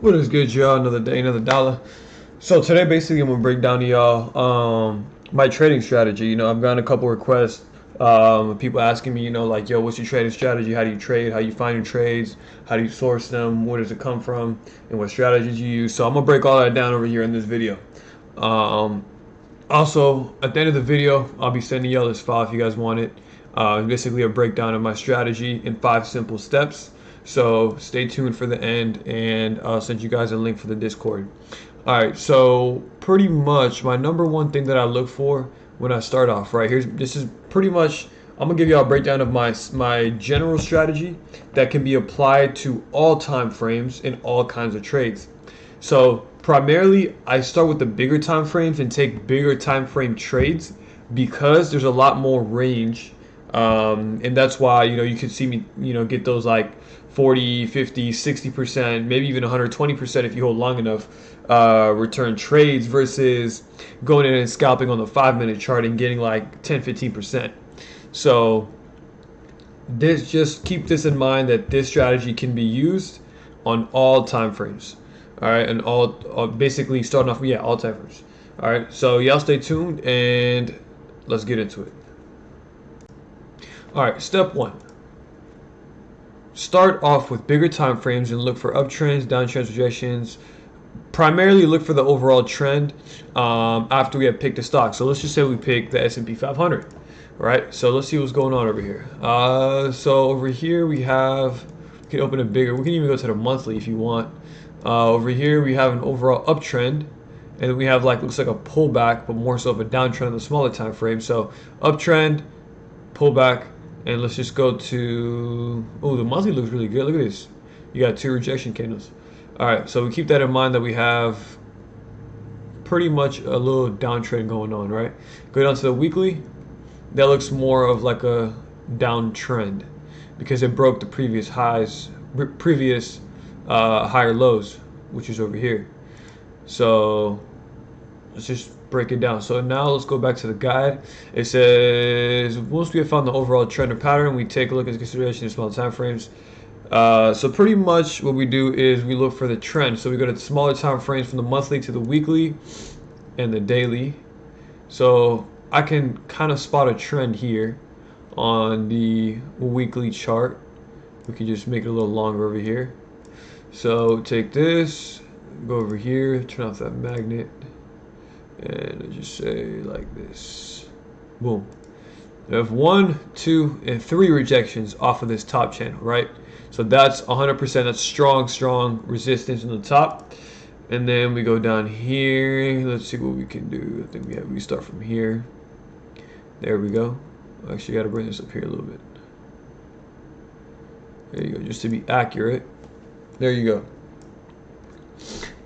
What is good, y'all? Another day, another dollar. So today, basically, I'm gonna break down to y'all my trading strategy. I've gotten a couple requests, people asking me, like, yo, what's your trading strategy? How do you trade? How you find your trades? How do you source them? Where does it come from? And what strategies you use? So I'm gonna break all that down over here in this video. Um, Also, at the end of the video, I'll be sending y'all this file if you guys want it. Basically a breakdown of my strategy in 5 simple steps. So stay tuned for the end, and I'll send you guys a link for the Discord. Alright, so pretty much my number one thing that I look for when I start off, right, this is pretty much, I'm gonna give you a breakdown of my general strategy that can be applied to all time frames in all kinds of trades. So primarily, I start with the bigger time frames and take bigger time frame trades because there's a lot more range, and that's why you could see me get those like 40, 50, 60%, maybe even 120% if you hold long enough return trades versus going in and scalping on the 5-minute chart and getting like 10, 15%. So just keep this in mind that this strategy can be used on all time frames. All right, and all basically starting off, yeah, all time frames. All right, so y'all stay tuned and let's get into it. All right, step 1. Start off with bigger time frames and look for uptrends, downtrends, rejections. Primarily look for the overall trend after we have picked a stock. So let's just say we pick the S&P 500. All right, so let's see what's going on over here. So over here we can open it bigger. We can even go to the monthly if you want. Over here we have an overall uptrend, and we have looks like a pullback, but more so of a downtrend on the smaller time frame. So uptrend, pullback, and let's just go to, oh, the monthly looks really good. Look at this. You got 2 rejection candles. All right, so we keep that in mind that we have pretty much a little downtrend going on, right? Go down to the weekly. That looks more of like a downtrend because it broke the previous higher lows, which is over here. So let's just break it down. So now let's go back to the guide. It says once we have found the overall trend or pattern, we take a look at consideration of small time frames. So pretty much what we do is we look for the trend. So we go to smaller time frames from the monthly to the weekly and the daily. So I can kind of spot a trend here on the weekly chart. We can just make it a little longer over here. So take this, go over here, turn off that magnet, and just say like this. Boom. We have 1, 2, and 3 rejections off of this top channel, right? So that's 100%. That's strong resistance in the top. And then we go down here. Let's see what we can do. I think we start from here. There we go. Actually, got to bring this up here a little bit. There you go, just to be accurate. There you go.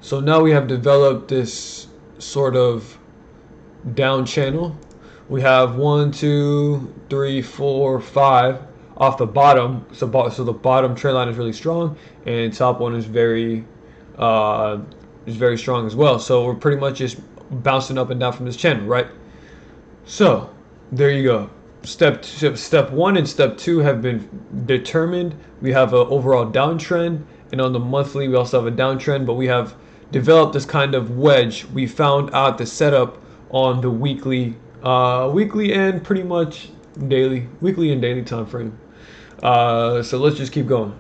So now we have developed this sort of down channel. We have 1, 2, 3, 4, 5 off the bottom. So the bottom trend line is really strong, and top one is very strong as well. So we're pretty much just bouncing up and down from this channel, right? So there you go. Step 1 and step 2 have been determined. We have an overall downtrend, and on the monthly we also have a downtrend, but we have developed this kind of wedge. We found out the setup on the weekly and pretty much weekly and daily time frame. So let's just keep going.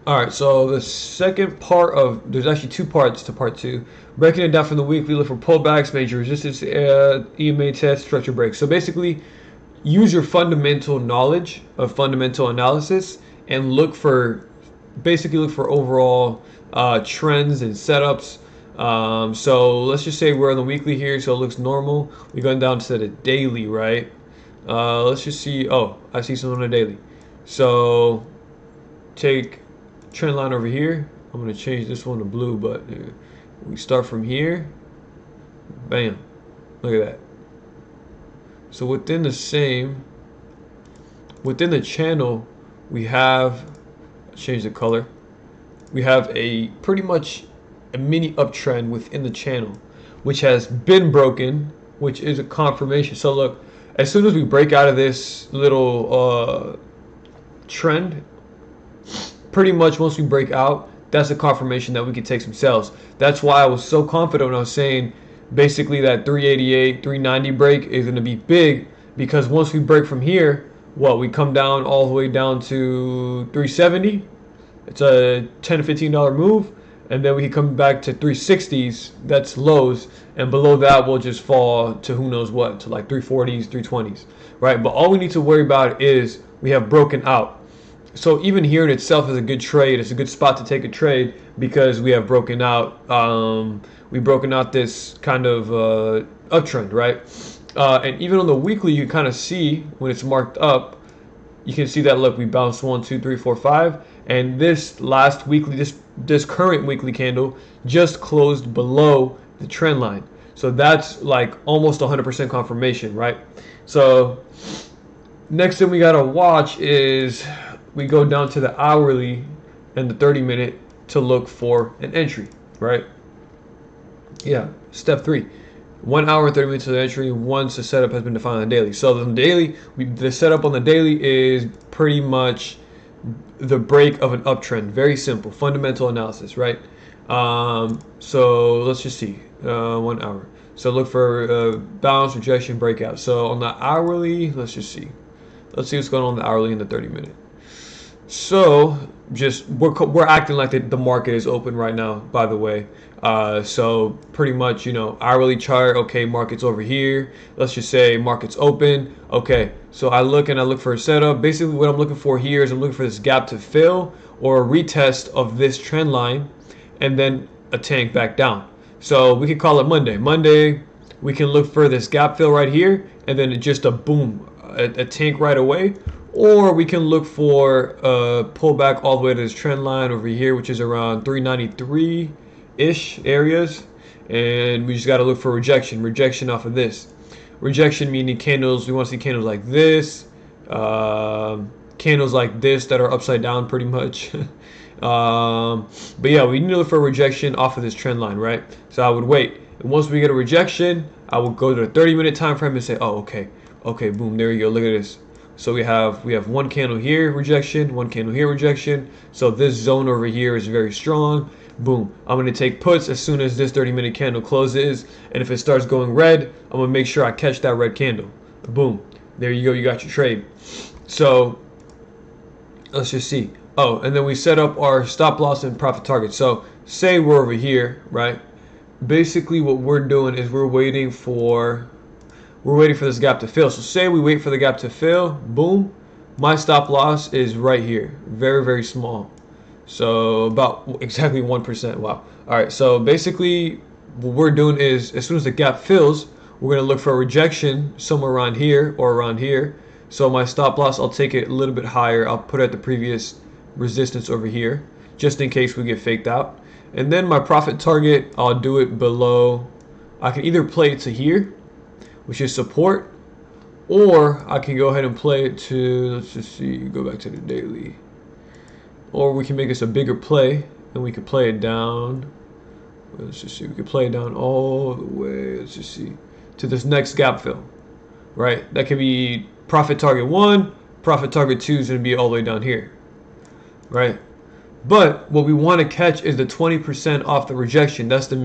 All right, so the second part there's actually 2 parts to part 2. Breaking it down from the weekly, look for pullbacks, major resistance, EMA test, structure breaks. So basically, use your fundamental knowledge of fundamental analysis and look for overall trends and setups. So let's just say we're on the weekly here, so it looks normal. We're going down to the daily, right? Let's just see. Oh, I see something on the daily. So take trend line over here. I'm going to change this one to blue, but we start from here. Bam. Look at that. So within the channel, we have, change the color. We have pretty much a mini uptrend within the channel, which has been broken, which is a confirmation. So look, as soon as we break out of this little trend, pretty much once we break out, that's a confirmation that we could take some sales. That's why I was so confident when I was saying basically that 388, 390 break is going to be big, because once we break from here, we come down all the way down to 370. It's a $10 to $15 move, and then we can come back to 360s. That's lows, and below that we'll just fall to who knows what, to like 340s, 320s, right? But all we need to worry about is we have broken out. So even here in itself is a good trade. It's a good spot to take a trade because we have broken out. We've broken out this kind of uptrend, right? And even on the weekly, you kind of see when it's marked up, you can see that, look, we bounced 1, 2, 3, 4, 5, and this last weekly, this current weekly candle just closed below the trend line. So that's like almost 100% confirmation, right? So next thing we gotta watch is we go down to the hourly and the 30-minute to look for an entry, right? Yeah, step 3. 1 hour and 30 minutes to the entry once the setup has been defined on the daily. So the daily, the setup on the daily is pretty much the break of an uptrend. Very simple, fundamental analysis, right? So let's just see, 1 hour. So look for bounce, rejection, breakout. So on the hourly, let's just see. Let's see what's going on the hourly and the 30-minute. So just we're acting like the market is open right now, by the way. So pretty much, hourly chart, okay, market's over here. Let's just say market's open. Okay, so I look for a setup. Basically what I'm looking for here is I'm looking for this gap to fill or a retest of this trend line and then a tank back down. So we can call it Monday. Monday, we can look for this gap fill right here and then just a boom, a tank right away. Or we can look for a pullback all the way to this trend line over here, which is around 393-ish areas. And we just got to look for rejection off of this. Rejection meaning candles, we want to see candles like this, candles like this that are upside down pretty much. But yeah, we need to look for a rejection off of this trend line, right? So I would wait. And once we get a rejection, I would go to the 30-minute time frame and say, oh, okay, boom, there you go, look at this. So we have one candle here, rejection, one candle here, rejection. So this zone over here is very strong. Boom. I'm going to take puts as soon as this 30-minute candle closes. And if it starts going red, I'm going to make sure I catch that red candle. Boom. There you go. You got your trade. So let's just see. Oh, and then we set up our stop loss and profit target. So say we're over here, right? Basically what we're doing is we're waiting for this gap to fill. So say we wait for the gap to fill, boom, my stop loss is right here, very, very small. So about exactly 1%, wow. All right, so basically what we're doing is as soon as the gap fills, we're gonna look for a rejection somewhere around here or around here. So my stop loss, I'll take it a little bit higher. I'll put it at the previous resistance over here, just in case we get faked out. And then my profit target, I'll do it below. I can either play it to here, which is support, or I can go ahead and play it to, let's just see, go back to the daily, or we can make this a bigger play and we can play it down. Let's just see, we can play it down all the way, let's just see, to this next gap fill, right? That can be profit target 1, profit target 2 is going to be all the way down here, right? But what we want to catch is the 20% off the rejection. That's the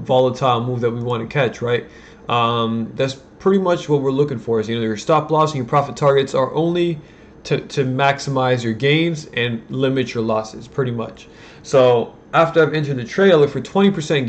volatile move that we want to catch, right? That's pretty much what we're looking for. Is your stop loss and your profit targets are only to maximize your gains and limit your losses, pretty much. So after I've entered the trade, I look for 20%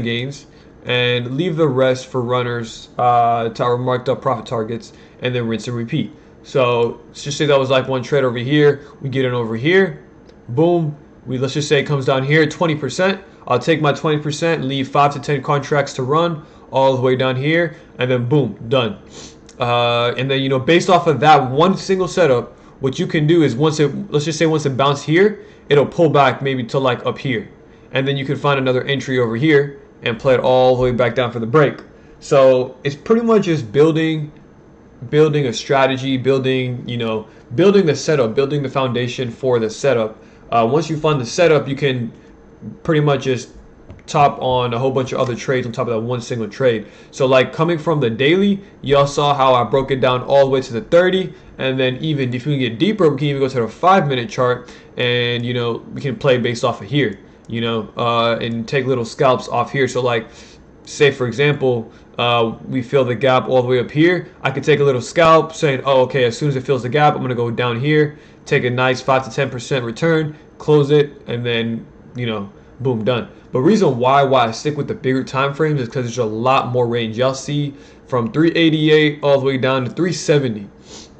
gains, and leave the rest for runners to our marked up profit targets, and then rinse and repeat. So let's just say that was like one trade over here. We get in over here, boom. Let's just say it comes down here, 20%. I'll take my 20%, leave 5 to 10 contracts to run all the way down here, and then boom, done. And then based off of that one single setup, what you can do is let's just say once it bounced here, it'll pull back maybe to like up here, and then you can find another entry over here and play it all the way back down for the break. So it's pretty much just building a strategy, building the setup, building the foundation for the setup. Once you find the setup, you can pretty much just top on a whole bunch of other trades on top of that one single trade. So like coming from the daily, y'all saw how I broke it down all the way to the 30, and then even if we can get deeper, we can even go to the 5-minute chart, and you know, we can play based off of here, you know, and take little scalps off here. So like, say for example, we fill the gap all the way up here. I could take a little scalp saying, oh, okay, as soon as it fills the gap, I'm gonna go down here, take a nice 5 to 10% return, close it, and then, you know, boom, done. But reason why I stick with the bigger time frames is because there's a lot more range. Y'all see from 388 all the way down to 370.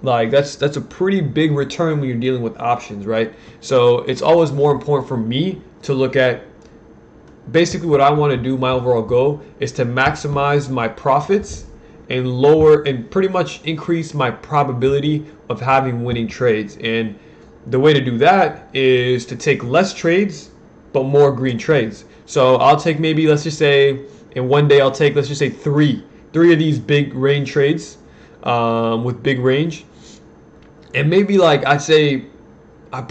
Like that's a pretty big return when you're dealing with options, right? So it's always more important for me to look at basically what I want to do. My overall goal is to maximize my profits and lower and pretty much increase my probability of having winning trades. And the way to do that is to take less trades but more green trades. So I'll take maybe, let's just say in one day I'll take, let's just say three of these big range trades with big range. And maybe like I'd say I'd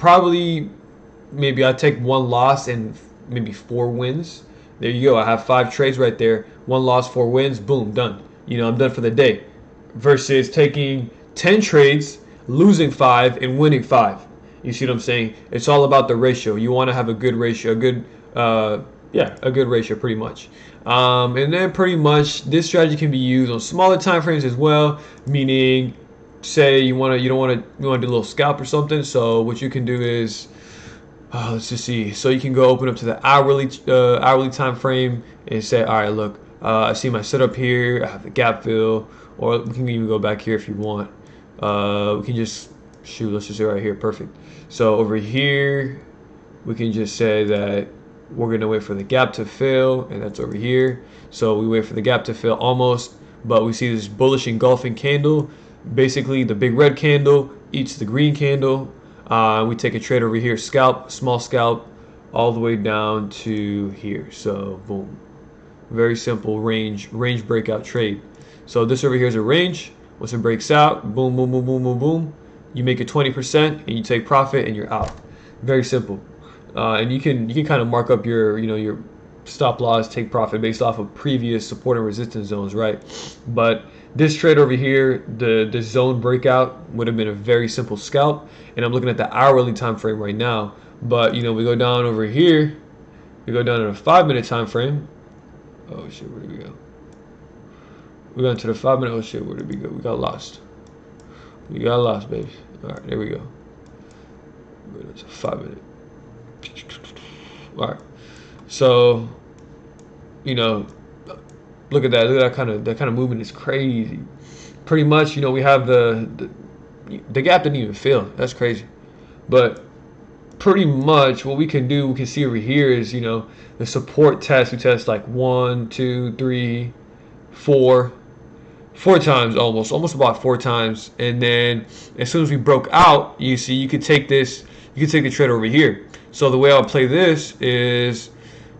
take one loss and maybe 4 wins. There you go. I have 5 trades right there. 1 loss, 4 wins. Boom, done. You know, I'm done for the day. Versus taking 10 trades, losing 5 and winning 5. You see what I'm saying? It's all about the ratio. You want to have a good ratio, a good ratio pretty much. And then pretty much this strategy can be used on smaller time frames as well, meaning say you don't want to do a little scalp or something. So what you can do is let's just see. So you can go open up to the hourly time frame and say, all right, look, I see my setup here. I have the gap fill, or we can even go back here if you want. We can just let's just say right here, perfect. So over here, we can just say that we're gonna wait for the gap to fill, and that's over here. So we wait for the gap to fill almost, but we see this bullish engulfing candle. Basically, the big red candle eats the green candle. We take a trade over here, small scalp, all the way down to here. So boom, very simple range breakout trade. So this over here is a range. Once it breaks out, boom, boom, boom, boom, boom, boom. You make it 20% and you take profit and you're out. Very simple. And you can kind of mark up your stop loss, take profit based off of previous support and resistance zones, right? But this trade over here, the zone breakout would have been a very simple scalp. And I'm looking at the hourly time frame right now. But we go down over here, we go down to the 5-minute time frame. Oh shit, where did we go? We got into the 5-minute. Oh shit, where did we go? We got lost. We got lost, baby. All right, there we go. It's a 5-minute. All right. So, look at that. Look at that kind of movement is crazy. Pretty much, we have the gap didn't even fill. That's crazy. But pretty much what we can see over here is, the support test. We test like 1, 2, 3, 4 times, almost about 4 times. And then as soon as we broke out, you could take the trade over here. So the way I'll play this is,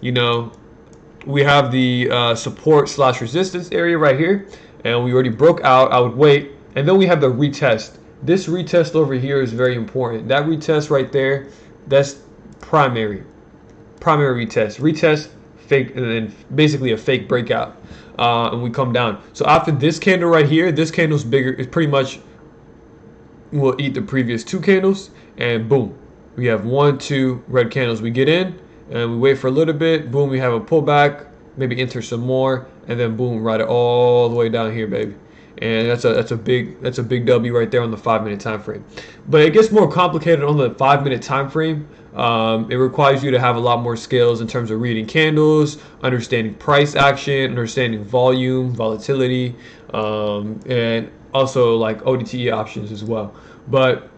we have the support / resistance area right here, and we already broke out. I would wait, and then we have the retest. This retest over here is very important. That retest right there, that's primary retest, fake, and then basically a fake breakout. And we come down. So after this candle right here, this candle's bigger. It pretty much will eat the previous 2 candles, and boom, we have 1, 2 red candles. We get in and we wait for a little bit. Boom, we have a pullback. Maybe enter some more, and then boom, ride it all the way down here, baby. And that's a big W right there on the 5-minute time frame. But it gets more complicated on the 5-minute time frame. It requires you to have a lot more skills in terms of reading candles, understanding price action, understanding volume, volatility, and also like ODTE options as well. But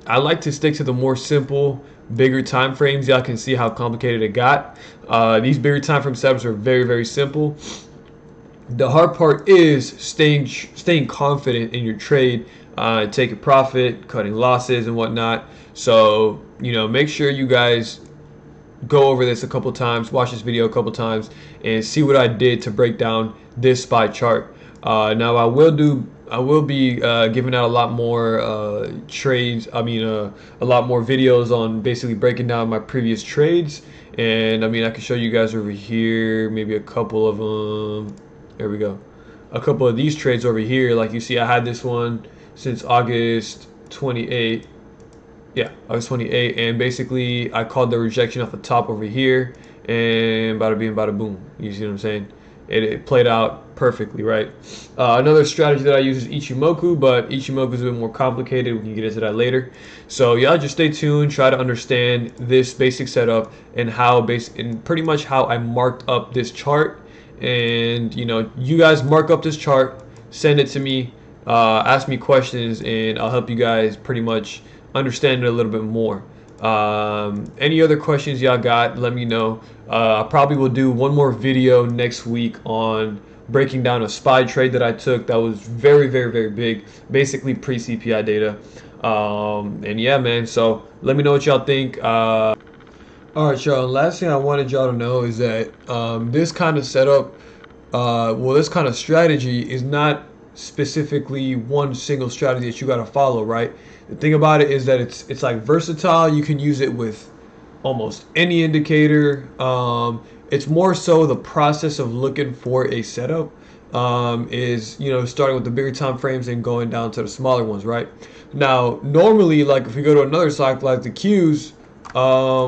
I like to stick to the more simple, bigger time frames. Y'all can see how complicated it got. These bigger time frame setups are very, very simple. The hard part is staying confident in your trade, taking profit, cutting losses and whatnot. So, make sure you guys go over this a couple times, watch this video a couple times, and see what I did to break down this SPY chart. Now I will be giving out a lot more trades. A lot more videos on basically breaking down my previous trades And I mean, I can show you guys over here, maybe a couple of them. There we go. A couple of these trades over here. Like you see, I had this one since August 28. Yeah, August 28. And basically, I called the rejection off the top over here. And bada bing, bada boom. You see what I'm saying? It played out perfectly, right? Another strategy that I use is Ichimoku, but Ichimoku is a bit more complicated. We can get into that later. So yeah, just stay tuned. Try to understand this basic setup and and pretty much how I marked up this chart. And you know, you guys mark up this chart, send it to me, ask me questions, and I'll help you guys pretty much understand it a little bit more. Any other questions y'all got, let me know. I probably will do one more video next week on breaking down a SPY trade that I took that was very, very, very big, basically pre-CPI data. And yeah, man, so let me know what y'all think. All right, y'all, last thing I wanted y'all to know is that this kind of setup, this kind of strategy is not specifically one single strategy that you got to follow, right? The thing about it is that it's like versatile. You can use it with almost any indicator. It's more so the process of looking for a setup is, you know, starting with the bigger time frames and going down to the smaller ones, right? Now, normally, like if we go to another cycle like the Qs,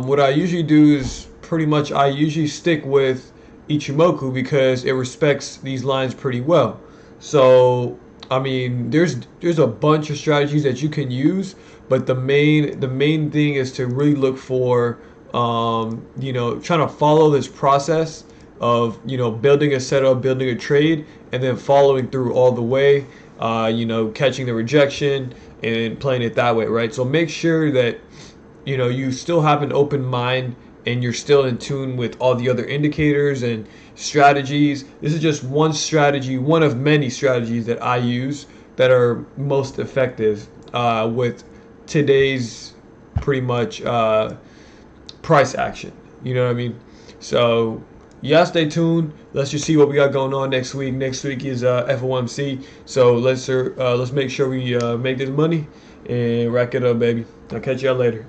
what I usually do is pretty much I usually stick with Ichimoku because it respects these lines pretty well. So I mean, there's a bunch of strategies that you can use, but the main thing is to really look for you know, trying to follow this process of, you know, building a setup, building a trade, and then following through all the way, you know, catching the rejection and playing it that way, right? So make sure that, you know, you still have an open mind and you're still in tune with all the other indicators and strategies. This is just one strategy, one of many strategies that I use that are most effective with today's pretty much price action. You know what I mean? So yeah, stay tuned. Let's just see what we got going on next week. Next week is FOMC. So let's make sure we make this money and rack it up, baby. I'll catch y'all later.